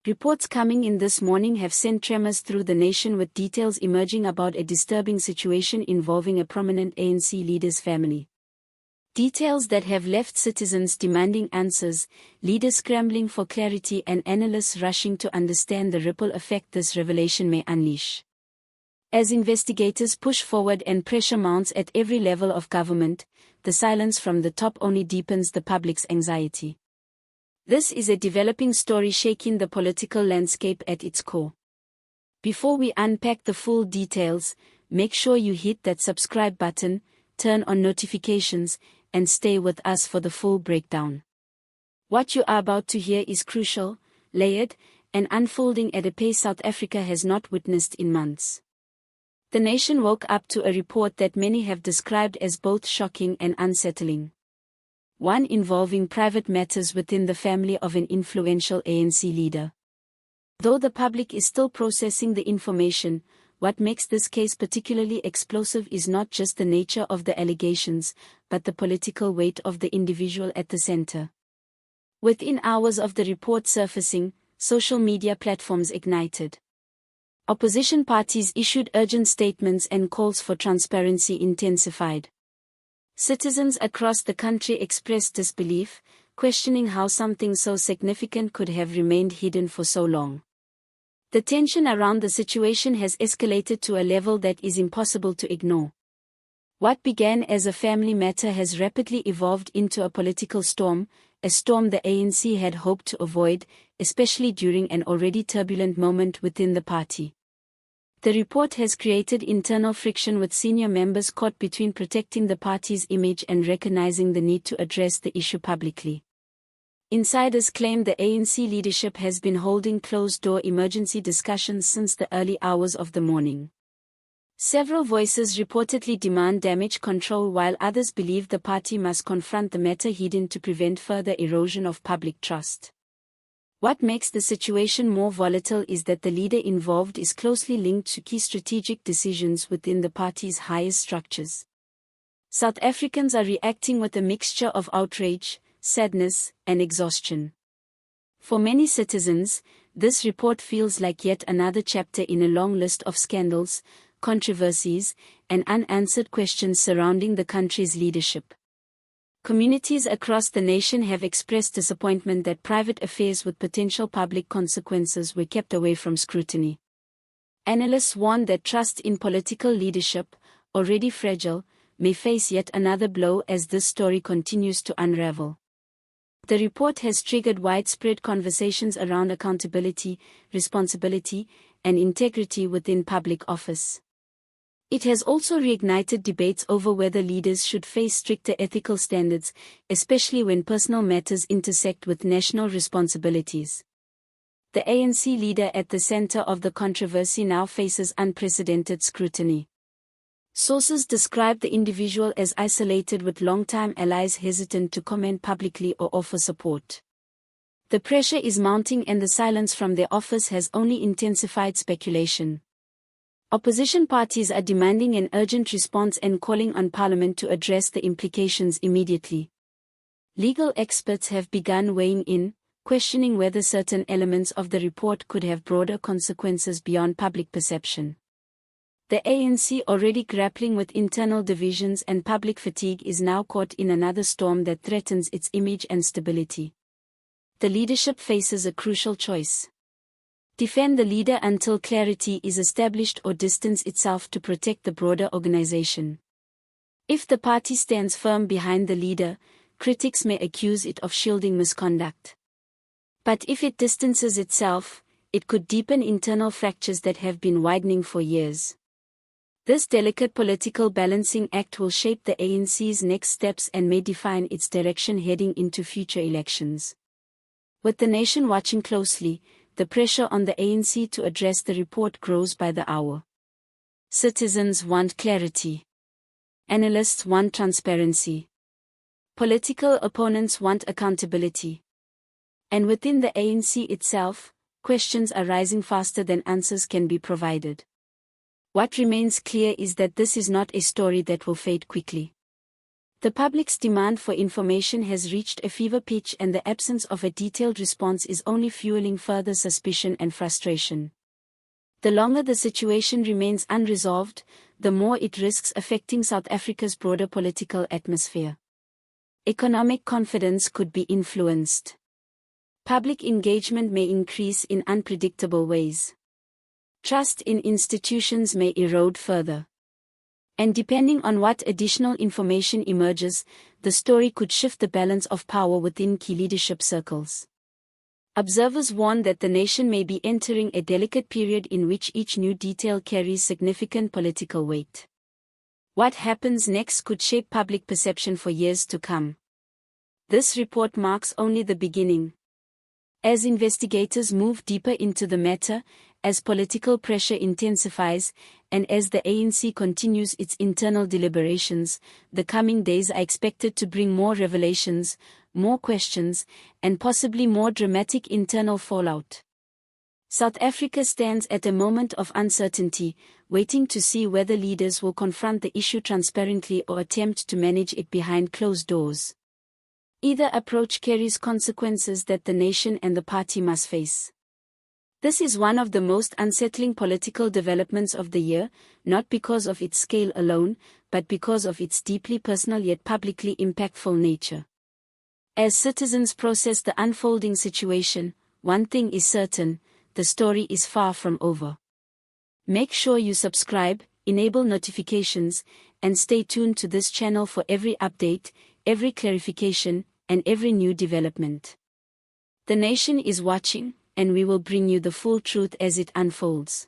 Reports coming in this morning have sent tremors through the nation, with details emerging about a disturbing situation involving a prominent ANC leader's family. Details that have left citizens demanding answers, leaders scrambling for clarity, and analysts rushing to understand the ripple effect this revelation may unleash. As investigators push forward and pressure mounts at every level of government, the silence from the top only deepens the public's anxiety. This is a developing story shaking the political landscape at its core. Before we unpack the full details, make sure you hit that subscribe button, turn on notifications, and stay with us for the full breakdown. What you are about to hear is crucial, layered, and unfolding at a pace South Africa has not witnessed in months. The nation woke up to a report that many have described as both shocking and unsettling. One involving private matters within the family of an influential ANC leader. Though the public is still processing the information, what makes this case particularly explosive is not just the nature of the allegations, but the political weight of the individual at the center. Within hours of the report surfacing, social media platforms ignited. Opposition parties issued urgent statements and calls for transparency intensified. Citizens across the country expressed disbelief, questioning how something so significant could have remained hidden for so long. The tension around the situation has escalated to a level that is impossible to ignore. What began as a family matter has rapidly evolved into a political storm, a storm the ANC had hoped to avoid, especially during an already turbulent moment within the party. The report has created internal friction, with senior members caught between protecting the party's image and recognizing the need to address the issue publicly. Insiders claim the ANC leadership has been holding closed-door emergency discussions since the early hours of the morning. Several voices reportedly demand damage control, while others believe the party must confront the matter hidden to prevent further erosion of public trust. What makes the situation more volatile is that the leader involved is closely linked to key strategic decisions within the party's highest structures. South Africans are reacting with a mixture of outrage, sadness, and exhaustion. For many citizens, this report feels like yet another chapter in a long list of scandals, controversies, and unanswered questions surrounding the country's leadership. Communities across the nation have expressed disappointment that private affairs with potential public consequences were kept away from scrutiny. Analysts warn that trust in political leadership, already fragile, may face yet another blow as this story continues to unravel. The report has triggered widespread conversations around accountability, responsibility, and integrity within public office. It has also reignited debates over whether leaders should face stricter ethical standards, especially when personal matters intersect with national responsibilities. The ANC leader at the center of the controversy now faces unprecedented scrutiny. Sources describe the individual as isolated, with longtime allies hesitant to comment publicly or offer support. The pressure is mounting, and the silence from their office has only intensified speculation. Opposition parties are demanding an urgent response and calling on Parliament to address the implications immediately. Legal experts have begun weighing in, questioning whether certain elements of the report could have broader consequences beyond public perception. The ANC, already grappling with internal divisions and public fatigue, is now caught in another storm that threatens its image and stability. The leadership faces a crucial choice. Defend the leader until clarity is established, or distance itself to protect the broader organization. If the party stands firm behind the leader, critics may accuse it of shielding misconduct. But if it distances itself, it could deepen internal fractures that have been widening for years. This delicate political balancing act will shape the ANC's next steps and may define its direction heading into future elections. With the nation watching closely, the pressure on the ANC to address the report grows by the hour. Citizens want clarity. Analysts want transparency. Political opponents want accountability. And within the ANC itself, questions are rising faster than answers can be provided. What remains clear is that this is not a story that will fade quickly. The public's demand for information has reached a fever pitch, and the absence of a detailed response is only fueling further suspicion and frustration. The longer the situation remains unresolved, the more it risks affecting South Africa's broader political atmosphere. Economic confidence could be influenced. Public engagement may increase in unpredictable ways. Trust in institutions may erode further. And depending on what additional information emerges, the story could shift the balance of power within key leadership circles. Observers warn that the nation may be entering a delicate period in which each new detail carries significant political weight. What happens next could shape public perception for years to come. This report marks only the beginning. As investigators move deeper into the matter, as political pressure intensifies, and as the ANC continues its internal deliberations, the coming days are expected to bring more revelations, more questions, and possibly more dramatic internal fallout. South Africa stands at a moment of uncertainty, waiting to see whether leaders will confront the issue transparently or attempt to manage it behind closed doors. Either approach carries consequences that the nation and the party must face. This is one of the most unsettling political developments of the year, not because of its scale alone, but because of its deeply personal yet publicly impactful nature. As citizens process the unfolding situation, one thing is certain: the story is far from over. Make sure you subscribe, enable notifications, and stay tuned to this channel for every update, every clarification, and every new development. The nation is watching, and we will bring you the full truth as it unfolds.